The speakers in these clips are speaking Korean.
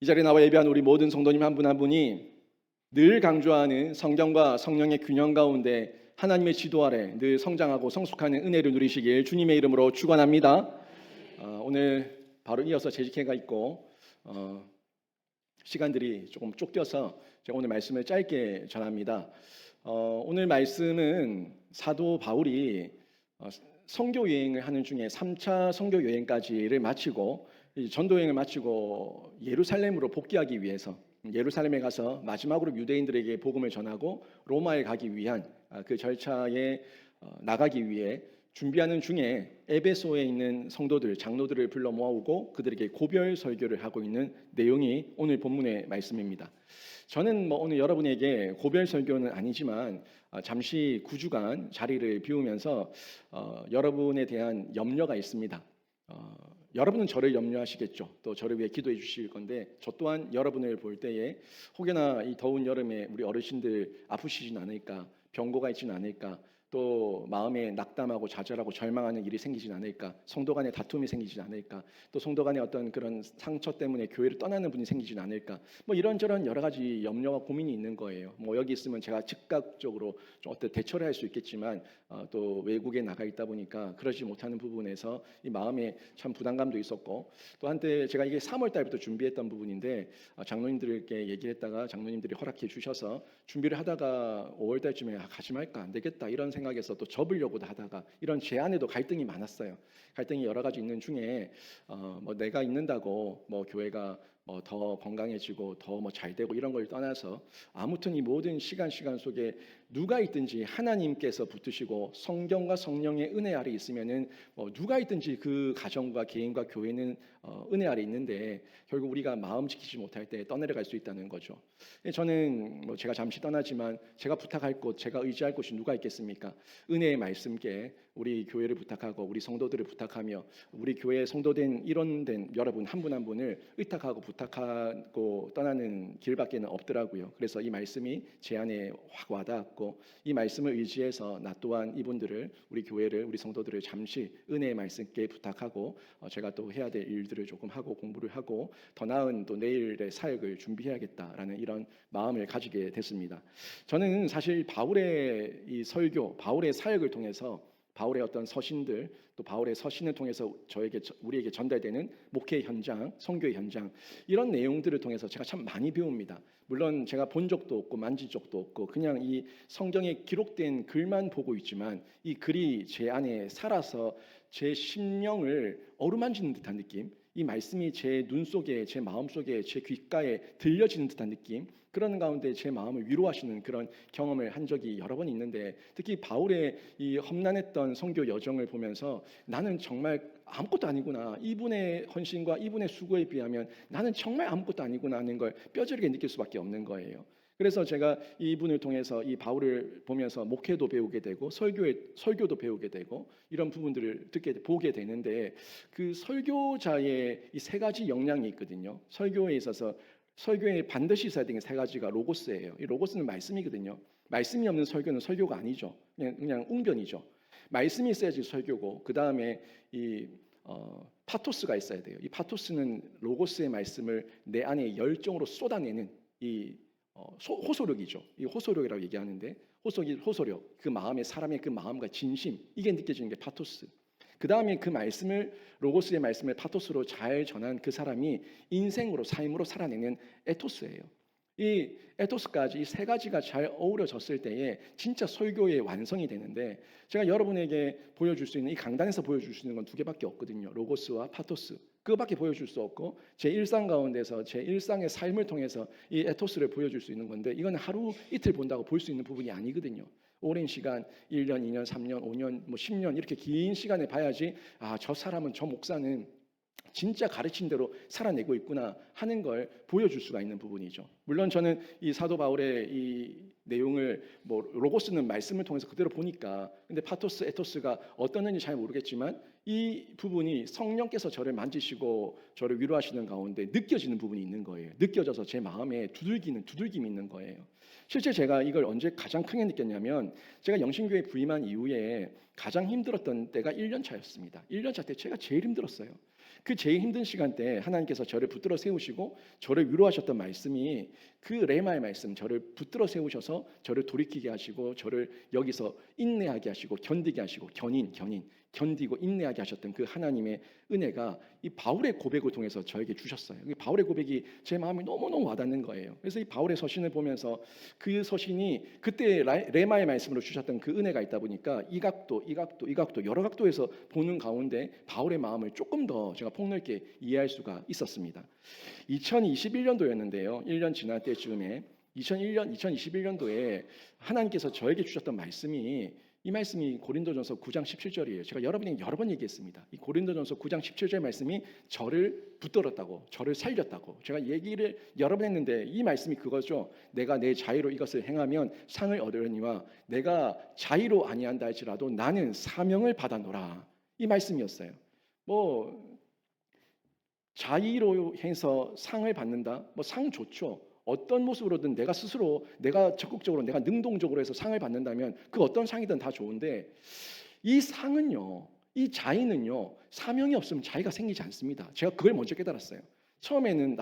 이 자리에 나와 예배한 우리 모든 성도님 한 분 한 분이 늘 강조하는 성경과 성령의 균형 가운데 하나님의 지도 아래 늘 성장하고 성숙하는 은혜를 누리시길 주님의 이름으로 축원합니다. 오늘 바로 이어서 재직회가 있고 시간들이 조금 쫓겨서 제가 오늘 말씀을 짧게 전합니다. 오늘 말씀은 사도 바울이 선교 여행을 하는 중에 3차 선교 여행까지를 마치고 전도 여행을 마치고 예루살렘으로 복귀하기 위해서 예루살렘에 가서 마지막으로 유대인들에게 복음을 전하고 로마에 가기 위한 그 절차에 나가기 위해 준비하는 중에 에베소에 있는 성도들, 장로들을 불러 모으고 그들에게 고별 설교를 하고 있는 내용이 오늘 본문의 말씀입니다. 저는 오늘 여러분에게 고별 설교는 아니지만 잠시 9주간 자리를 비우면서 여러분에 대한 염려가 있습니다. 여러분은 저를 염려하시겠죠. 또 저를 위해 기도해 주실 건데 저 또한 여러분을 볼 때에 혹여나 이 더운 여름에 우리 어르신들 아프시진 않을까, 병고가 있진 않을까, 또 마음에 낙담하고 좌절하고 절망하는 일이 생기진 않을까, 성도 간의 다툼이 생기진 않을까, 또 성도 간의 어떤 그런 상처 때문에 교회를 떠나는 분이 생기진 않을까, 이런저런 여러 가지 염려와 고민이 있는 거예요. 여기 있으면 제가 즉각적으로 좀 어떤 대처를 할 수 있겠지만 또 외국에 나가 있다 보니까 그러지 못하는 부분에서 이 마음에 참 부담감도 있었고, 또 한때 제가 이게 3월 달부터 준비했던 부분인데 장로님들께 얘기했다가 장로님들이 허락해 주셔서 준비를 하다가 5월 달쯤에 가지 말까, 안 되겠다 이런 생각에서 또 접으려고도 하다가 이런 제 안에도 갈등이 많았어요. 갈등이 여러 가지 있는 중에 내가 있는다고 교회가 더 건강해지고 더 잘 되고 이런 걸 떠나서 아무튼 이 모든 시간 속에 누가 있든지 하나님께서 붙으시고 성경과 성령의 은혜 아래 있으면은 누가 있든지 그 가정과 개인과 교회는 은혜 아래 있는데 결국 우리가 마음 지키지 못할 때 떠내려갈 수 있다는 거죠. 저는 제가 잠시 떠나지만 제가 부탁할 곳, 제가 의지할 곳이 누가 있겠습니까? 은혜의 말씀께 우리 교회를 부탁하고 우리 성도들을 부탁하며 우리 교회에 성도된 일원된 여러분 한 분 한 분을 의탁하고 부탁하고 떠나는 길밖에는 없더라고요. 그래서 이 말씀이 제 안에 확 와닿았고 이 말씀을 의지해서 나 또한 이분들을 우리 교회를 우리 성도들을 잠시 은혜의 말씀께 부탁하고 제가 또 해야 될 일들을 조금 하고 공부를 하고 더 나은 또 내일의 사역을 준비해야겠다라는 이런 마음을 가지게 됐습니다. 저는 사실 바울의 이 설교, 바울의 사역을 통해서 바울의 어떤 서신들 또 바울의 서신을 통해서 우리에게 전달되는 목회 현장, 선교의 현장 이런 내용들을 통해서 제가 참 많이 배웁니다. 물론 제가 본 적도 없고 만진 적도 없고 그냥 이 성경에 기록된 글만 보고 있지만 이 글이 제 안에 살아서 제 심령을 어루만지는 듯한 느낌, 이 말씀이 제 눈 속에, 제 마음 속에, 제 귓가에 들려지는 듯한 느낌, 그런 가운데 제 마음을 위로하시는 그런 경험을 한 적이 여러 번 있는데 특히 바울의 이 험난했던 선교 여정을 보면서 나는 정말 아무것도 아니구나, 이분의 헌신과 이분의 수고에 비하면 나는 정말 아무것도 아니구나 하는 걸 뼈저리게 느낄 수밖에 없는 거예요. 그래서 제가 이분을 통해서 이 바울을 보면서 목회도 배우게 되고 설교도 배우게 되고 이런 부분들을 보게 되는데 그 설교자의 이 세 가지 역량이 있거든요. 설교에 있어서 설교에 반드시 있어야 되는 세 가지가 로고스예요. 이 로고스는 말씀이거든요. 말씀이 없는 설교는 설교가 아니죠. 그냥 웅변이죠. 말씀이 있어야지 설교고 그 다음에 이 파토스가 있어야 돼요. 이 파토스는 로고스의 말씀을 내 안에 열정으로 쏟아내는 이 호소력이죠. 이 호소력이라고 얘기하는데 호소력, 그 마음의 사람의 그 마음과 진심 이게 느껴지는 게 파토스. 그 다음에 그 말씀을 로고스의 말씀을 파토스로 잘 전한 그 사람이 인생으로 삶으로 살아내는 에토스예요. 이 에토스까지 이 세 가지가 잘 어우러졌을 때에 진짜 설교의 완성이 되는데 제가 여러분에게 보여줄 수 있는 이 강단에서 보여줄 수 있는 건 두 개밖에 없거든요. 로고스와 파토스. 그거밖에 보여줄 수 없고 제 일상 가운데서 제 일상의 삶을 통해서 이 에토스를 보여줄 수 있는 건데 이건 하루 이틀 본다고 볼 수 있는 부분이 아니거든요. 오랜 시간 1년, 2년, 3년, 5년, 10년 이렇게 긴 시간에 봐야지 저 사람은 저 목사는 진짜 가르친 대로 살아내고 있구나 하는 걸 보여줄 수가 있는 부분이죠. 물론 저는 이 사도 바울의 이 내용을 로고스는 말씀을 통해서 그대로 보니까 근데 파토스, 에토스가 어떠는지 잘 모르겠지만 이 부분이 성령께서 저를 만지시고 저를 위로하시는 가운데 느껴지는 부분이 있는 거예요. 느껴져서 제 마음에 두들김이 있는 거예요. 실제 제가 이걸 언제 가장 크게 느꼈냐면 제가 영신교회 부임한 이후에 가장 힘들었던 때가 1년 차였습니다. 1년 차 때 제가 제일 힘들었어요. 그 제일 힘든 시간 때 하나님께서 저를 붙들어 세우시고 저를 위로하셨던 말씀이 그 레마의 말씀, 저를 붙들어 세우셔서 저를 돌이키게 하시고 저를 여기서 인내하게 하시고 견디게 하시고 견디고 인내하게 하셨던 그 하나님의 은혜가 이 바울의 고백을 통해서 저에게 주셨어요. 이 바울의 고백이 제 마음에 너무너무 와닿는 거예요. 그래서 이 바울의 서신을 보면서 그 서신이 그때 레마의 말씀으로 주셨던 그 은혜가 있다 보니까 이 각도 여러 각도에서 보는 가운데 바울의 마음을 조금 더 제가 폭넓게 이해할 수가 있었습니다. 2021년도였는데요. 1년 지날 때쯤에 2021년도에 하나님께서 저에게 주셨던 말씀이 이 말씀이 고린도전서 9장 17절이에요. 제가 여러분에게 여러 번 얘기했습니다. 이 고린도전서 9장 17절 말씀이 저를 붙들었다고, 저를 살렸다고 제가 얘기를 여러 번 했는데 이 말씀이 그거죠. 내가 내 자유로 이것을 행하면 상을 얻으려니와 내가 자유로 아니한다 할지라도 나는 사명을 받아노라. 이 말씀이었어요. 뭐 자의로 해서 상을 받는다. 뭐 상 좋죠. 어떤 모습으로든 내가 스스로 내가 적극적으로 내가 능동적으로 해서 상을 받는다면 그 어떤 상이든 다 좋은데 이 상은요. 이 자의는요. 사명이 없으면 자의가 생기지 않습니다. 제가 그걸 먼저 깨달았어요. 처음에는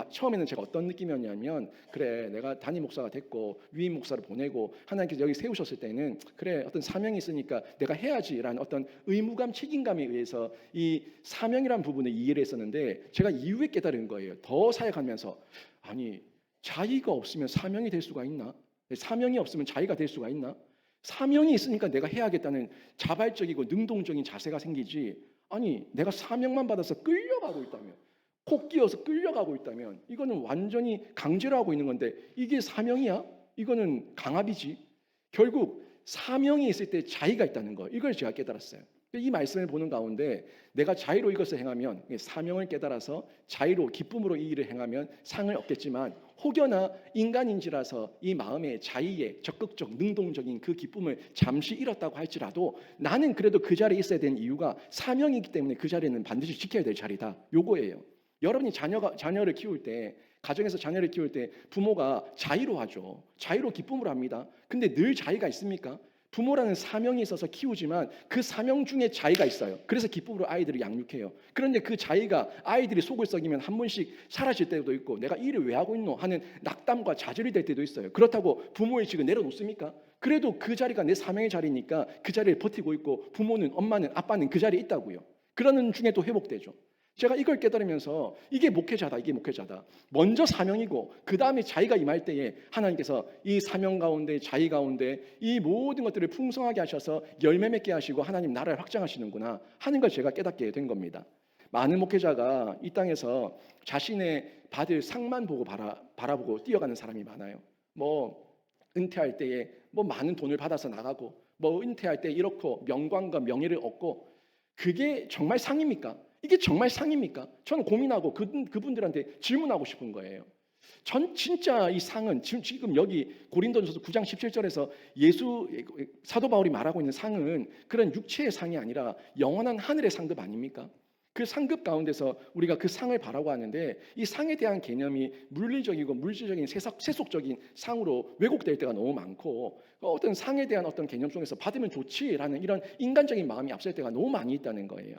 제가 어떤 느낌이었냐면 그래 내가 담임 목사가 됐고 위임 목사를 보내고 하나님께서 여기 세우셨을 때는 그래 어떤 사명이 있으니까 내가 해야지라는 어떤 의무감 책임감에 의해서 이 사명이라는 부분을 이해를 했었는데 제가 이후에 깨달은 거예요. 더 사역하면서 아니 자의가 없으면 사명이 될 수가 있나? 사명이 없으면 자의가 될 수가 있나? 사명이 있으니까 내가 해야겠다는 자발적이고 능동적인 자세가 생기지. 아니 내가 사명만 받아서 끌려가고 있다면 코 끼어서 끌려가고 있다면 이거는 완전히 강제로 하고 있는 건데 이게 사명이야? 이거는 강압이지. 결국 사명이 있을 때 자의가 있다는 거 이걸 제가 깨달았어요. 이 말씀을 보는 가운데 내가 자의로 이것을 행하면 사명을 깨달아서 자의로 기쁨으로 이 일을 행하면 상을 얻겠지만 혹여나 인간인지라서 이 마음의 자의에 적극적 능동적인 그 기쁨을 잠시 잃었다고 할지라도 나는 그래도 그 자리에 있어야 되는 이유가 사명이기 때문에 그 자리는 반드시 지켜야 될 자리다. 요거예요. 여러분이 자녀를 키울 때 가정에서 자녀를 키울 때 부모가 자의로 하죠. 자의로 기쁨으로 합니다. 근데 늘 자의가 있습니까? 부모라는 사명이 있어서 키우지만 그 사명 중에 자의가 있어요. 그래서 기쁨으로 아이들을 양육해요. 그런데 그 자의가 아이들이 속을 썩이면 한 번씩 사라질 때도 있고 내가 이 일을 왜 하고 있노 하는 낙담과 좌절이 될 때도 있어요. 그렇다고 부모의 직을 내려놓습니까? 그래도 그 자리가 내 사명의 자리니까 그 자리를 버티고 있고 부모는 엄마는 아빠는 그 자리에 있다고요. 그러는 중에 또 회복되죠. 제가 이걸 깨달으면서 이게 목회자다. 먼저 사명이고 그 다음에 자의가 임할 때에 하나님께서 이 사명 가운데 자의 가운데 이 모든 것들을 풍성하게 하셔서 열매 맺게 하시고 하나님 나라를 확장하시는구나 하는 걸 제가 깨닫게 된 겁니다. 많은 목회자가 이 땅에서 자신의 받을 상만 보고 바라보고 뛰어가는 사람이 많아요. 뭐 은퇴할 때에 뭐 많은 돈을 받아서 나가고 뭐 은퇴할 때 이렇고 명광과 명예를 얻고 그게 정말 상입니까? 이게 정말 상입니까? 저는 고민하고 그분들한테 질문하고 싶은 거예요. 전 진짜 이 상은 지금 여기 고린도전서 9장 17절에서 사도 바울이 말하고 있는 상은 그런 육체의 상이 아니라 영원한 하늘의 상급 아닙니까? 그 상급 가운데서 우리가 그 상을 바라고 하는데 이 상에 대한 개념이 물리적이고 물질적인 세속적인 상으로 왜곡될 때가 너무 많고 어떤 상에 대한 어떤 개념 속에서 받으면 좋지라는 이런 인간적인 마음이 앞설 때가 너무 많이 있다는 거예요.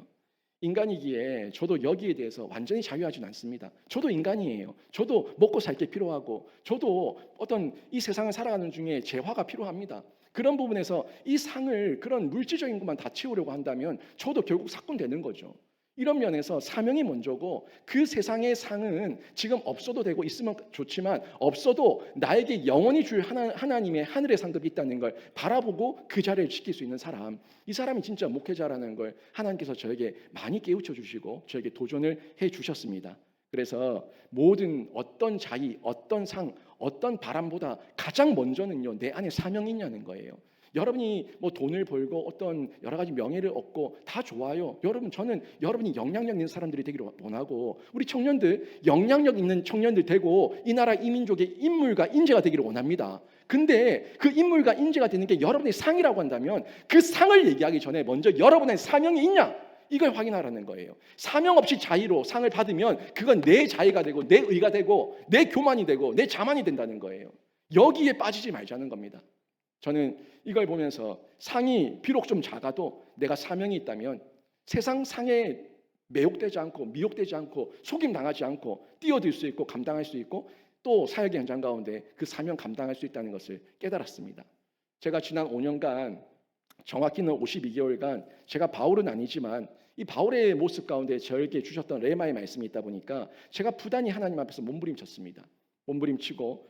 인간이기에 저도 여기에 대해서 완전히 자유하지는 않습니다. 저도 인간이에요. 저도 먹고 살 게 필요하고 저도 어떤 이 세상을 살아가는 중에 재화가 필요합니다. 그런 부분에서 이 상을 그런 물질적인 것만 다 채우려고 한다면 저도 결국 삭군되는 거죠. 이런 면에서 사명이 먼저고 그 세상의 상은 지금 없어도 되고 있으면 좋지만 없어도 나에게 영원히 줄 하나님의 하늘의 상급이 있다는 걸 바라보고 그 자리를 지킬 수 있는 사람, 이 사람이 진짜 목회자라는 걸 하나님께서 저에게 많이 깨우쳐 주시고 저에게 도전을 해 주셨습니다. 그래서 모든 어떤 자의, 어떤 상, 어떤 바람보다 가장 먼저는요 내 안에 사명이 있냐는 거예요. 여러분이 뭐 돈을 벌고 어떤 여러 가지 명예를 얻고 다 좋아요. 저는 여러분이 영향력 있는 사람들이 되기를 원하고 우리 청년들 영향력 있는 청년들 되고 이 나라 이 민족의 인물과 인재가 되기를 원합니다. 근데 그 인물과 인재가 되는 게 여러분의 상이라고 한다면 그 상을 얘기하기 전에 먼저 여러분의 사명이 있냐? 이걸 확인하라는 거예요. 사명 없이 자의로 상을 받으면 그건 내 자의가 되고 내 의가 되고 내 교만이 되고 내 자만이 된다는 거예요. 여기에 빠지지 말자는 겁니다. 저는 이걸 보면서 상이 비록 좀 작아도 내가 사명이 있다면 세상 상에 매혹되지 않고 미혹되지 않고 속임 당하지 않고 뛰어들 수 있고 감당할 수 있고 또 사역의 현장 가운데 그 사명 감당할 수 있다는 것을 깨달았습니다. 제가 지난 5년간 정확히는 52개월간 제가 바울은 아니지만 이 바울의 모습 가운데 저에게 주셨던 레마의 말씀이 있다 보니까 제가 부단히 하나님 앞에서 몸부림쳤습니다. 몸부림치고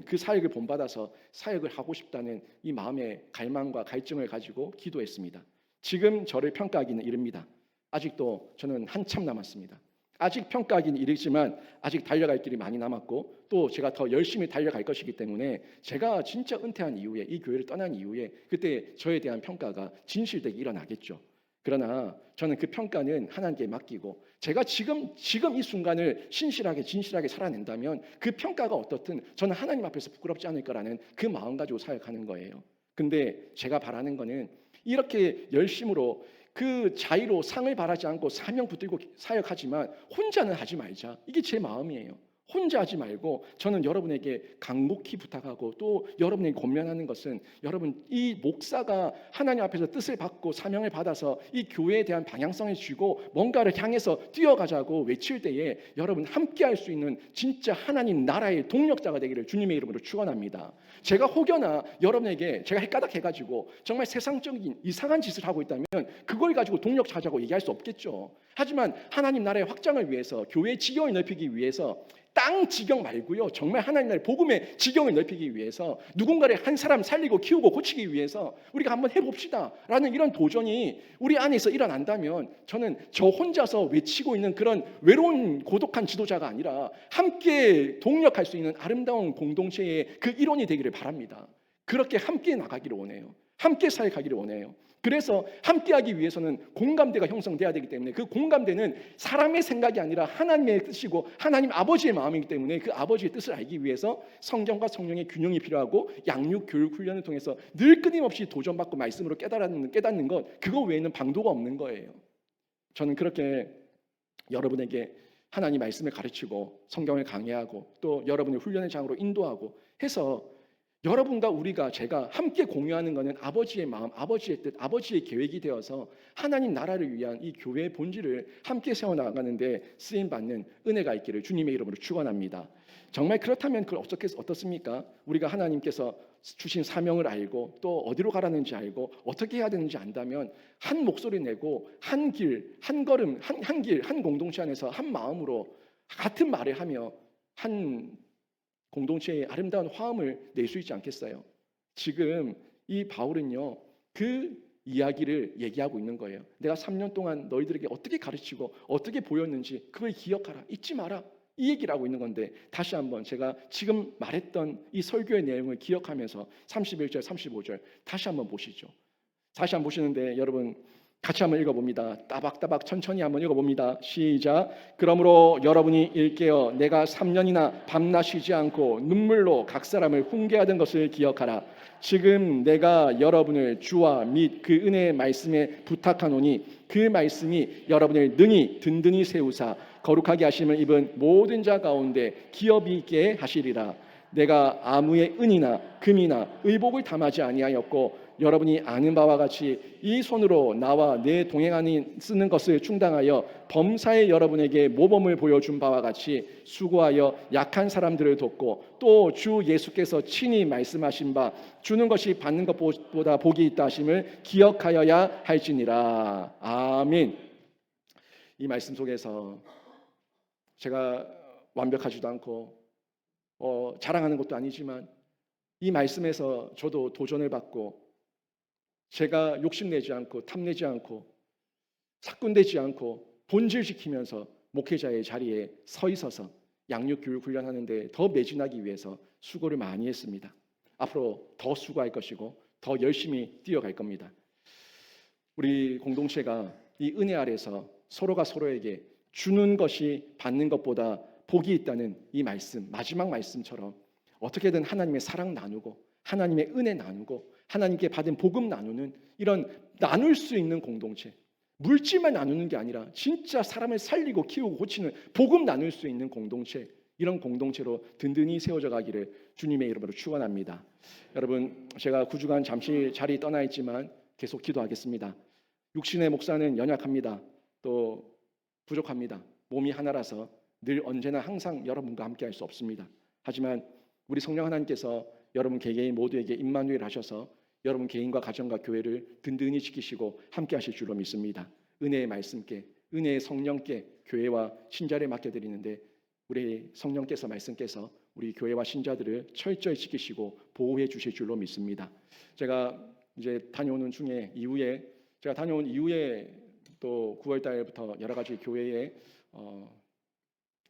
그 사역을 본받아서 사역을 하고 싶다는 이 마음의 갈망과 갈증을 가지고 기도했습니다. 지금 저를 평가하기는 이릅니다. 아직도 저는 한참 남았습니다. 아직 평가하기는 이르지만 아직 달려갈 길이 많이 남았고 또 제가 더 열심히 달려갈 것이기 때문에 제가 진짜 은퇴한 이후에 이 교회를 떠난 이후에 그때 저에 대한 평가가 진실되게 일어나겠죠. 그러나 저는 그 평가는 하나님께 맡기고 제가 지금 이 순간을 진실하게 살아낸다면 그 평가가 어떻든 저는 하나님 앞에서 부끄럽지 않을 거라는 그 마음 가지고 사역하는 거예요. 근데 제가 바라는 거는 이렇게 열심으로 그 자의로 상을 바라지 않고 사명 붙들고 사역하지만 혼자는 하지 말자. 이게 제 마음이에요. 혼자 하지 말고 저는 여러분에게 간곡히 부탁하고 또 여러분에게 권면하는 것은 여러분 이 목사가 하나님 앞에서 뜻을 받고 사명을 받아서 이 교회에 대한 방향성을 쥐고 뭔가를 향해서 뛰어가자고 외칠 때에 여러분 함께 할 수 있는 진짜 하나님 나라의 동력자가 되기를 주님의 이름으로 축원합니다. 제가 혹여나 여러분에게 제가 헷가닥해가지고 정말 세상적인 이상한 짓을 하고 있다면 그걸 가지고 동력 찾자고 얘기할 수 없겠죠. 하지만 하나님 나라의 확장을 위해서 교회의 지경을 넓히기 위해서 땅 지경 말고요. 정말 하나님 나라의 복음의 지경을 넓히기 위해서 누군가를 한 사람 살리고 키우고 고치기 위해서 우리가 한번 해봅시다 라는 이런 도전이 우리 안에서 일어난다면 저는 저 혼자서 외치고 있는 그런 외로운 고독한 지도자가 아니라 함께 동력할 수 있는 아름다운 공동체의 그 일원이 되기를 바랍니다. 그렇게 함께 나가기를 원해요. 함께 사역하기를 원해요. 그래서 함께하기 위해서는 공감대가 형성돼야 되기 때문에 그 공감대는 사람의 생각이 아니라 하나님의 뜻이고 하나님 아버지의 마음이기 때문에 그 아버지의 뜻을 알기 위해서 성경과 성령의 균형이 필요하고 양육 교육 훈련을 통해서 늘 끊임없이 도전받고 말씀으로 깨닫는 것 그거 외에는 방도가 없는 거예요. 저는 그렇게 여러분에게 하나님 말씀을 가르치고 성경을 강해하고 또 여러분의 훈련의 장으로 인도하고 해서 여러분과 제가 함께 공유하는 것은 아버지의 마음, 아버지의 뜻, 아버지의 계획이 되어서 하나님 나라를 위한 이 교회의 본질을 함께 세워나가는데 쓰임받는 은혜가 있기를 주님의 이름으로 축원합니다. 정말 그렇다면 그걸 어떻습니까? 우리가 하나님께서 주신 사명을 알고 또 어디로 가라는지 알고 어떻게 해야 되는지 안다면 한 목소리 내고 한 길, 한 걸음, 한 길, 한 공동체 안에서 한 마음으로 같은 말을 하며 한 공동체의 아름다운 화음을 낼 수 있지 않겠어요? 지금 이 바울은요 그 이야기를 얘기하고 있는 거예요. 내가 3년 동안 너희들에게 어떻게 가르치고 어떻게 보였는지 그걸 기억하라, 잊지 마라 이 얘기를 하고 있는 건데 다시 한번 제가 지금 말했던 이 설교의 내용을 기억하면서 31절 35절 다시 한번 보시죠. 다시 한번 보시는데 여러분 같이 한번 읽어봅니다. 따박따박 천천히 한번 읽어봅니다. 시작. 그러므로 여러분이 일깨어 내가 3년이나 밤낮 쉬지 않고 눈물로 각 사람을 훈계하던 것을 기억하라. 지금 내가 여러분을 주와 및 그 은혜의 말씀에 부탁하노니 그 말씀이 여러분을 능히 든든히 세우사 거룩하게 하심을 입은 모든 자 가운데 기업이 있게 하시리라. 내가 아무의 은이나 금이나 의복을 담하지 아니하였고 여러분이 아는 바와 같이 이 손으로 나와 내 동행하니 쓰는 것을 충당하여 범사에 여러분에게 모범을 보여준 바와 같이 수고하여 약한 사람들을 돕고 또 주 예수께서 친히 말씀하신 바 주는 것이 받는 것보다 복이 있다 하심을 기억하여야 할지니라. 아멘. 이 말씀 속에서 제가 완벽하지도 않고 자랑하는 것도 아니지만 이 말씀에서 저도 도전을 받고 제가 욕심내지 않고 탐내지 않고 사꾼되지 않고 본질 지키면서 목회자의 자리에 서 있어서 양육 교육 훈련하는데 더 매진하기 위해서 수고를 많이 했습니다. 앞으로 더 수고할 것이고 더 열심히 뛰어갈 겁니다. 우리 공동체가 이 은혜 아래서 서로가 서로에게 주는 것이 받는 것보다 복이 있다는 이 말씀, 마지막 말씀처럼 어떻게든 하나님의 사랑 나누고 하나님의 은혜 나누고 하나님께 받은 복음 나누는 이런 나눌 수 있는 공동체, 물질만 나누는 게 아니라 진짜 사람을 살리고 키우고 고치는 복음 나눌 수 있는 공동체, 이런 공동체로 든든히 세워져 가기를 주님의 이름으로 축원합니다. 여러분, 제가 9주간 잠시 자리 떠나 있지만 계속 기도하겠습니다. 육신의 목사는 연약합니다. 또 부족합니다. 몸이 하나라서 늘 언제나 항상 여러분과 함께 할 수 없습니다. 하지만 우리 성령 하나님께서 여러분 개개인 모두에게 임마누엘 하셔서 여러분 개인과 가정과 교회를 든든히 지키시고 함께 하실 줄로 믿습니다. 은혜의 말씀께, 은혜의 성령께 교회와 신자를 맡겨드리는데 우리 성령께서 말씀께서 우리 교회와 신자들을 철저히 지키시고 보호해 주실 줄로 믿습니다. 제가 이제 다녀오는 중에 제가 다녀온 이후에 또 9월 달부터 여러 가지 교회에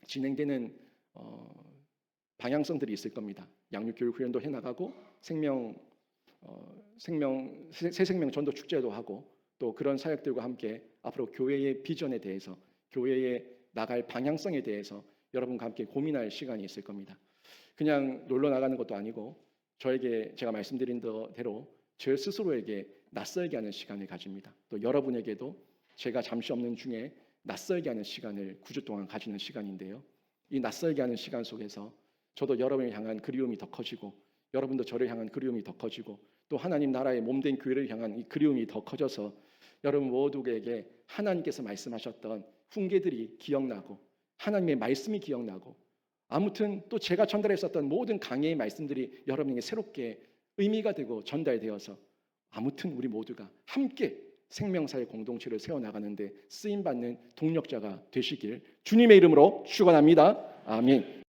진행되는 방향성들이 있을 겁니다. 양육교육 훈련도 해나가고 새 생명 전도 축제도 하고 또 그런 사역들과 함께 앞으로 교회의 비전에 대해서 교회에 나갈 방향성에 대해서 여러분과 함께 고민할 시간이 있을 겁니다. 그냥 놀러 나가는 것도 아니고 저에게 제가 말씀드린 대로 제 스스로에게 낯설게 하는 시간을 가집니다. 또 여러분에게도 제가 잠시 없는 중에 낯설게 하는 시간을 9주 동안 가지는 시간인데요. 이 낯설게 하는 시간 속에서 저도 여러분을 향한 그리움이 더 커지고 여러분도 저를 향한 그리움이 더 커지고 또 하나님 나라의 몸된 교회를 향한 이 그리움이 더 커져서 여러분 모두에게 하나님께서 말씀하셨던 훈계들이 기억나고 하나님의 말씀이 기억나고 아무튼 또 제가 전달했었던 모든 강해의 말씀들이 여러분에게 새롭게 의미가 되고 전달되어서 아무튼 우리 모두가 함께 생명사의 공동체를 세워나가는데 쓰임받는 동력자가 되시길 주님의 이름으로 축원합니다. 아멘.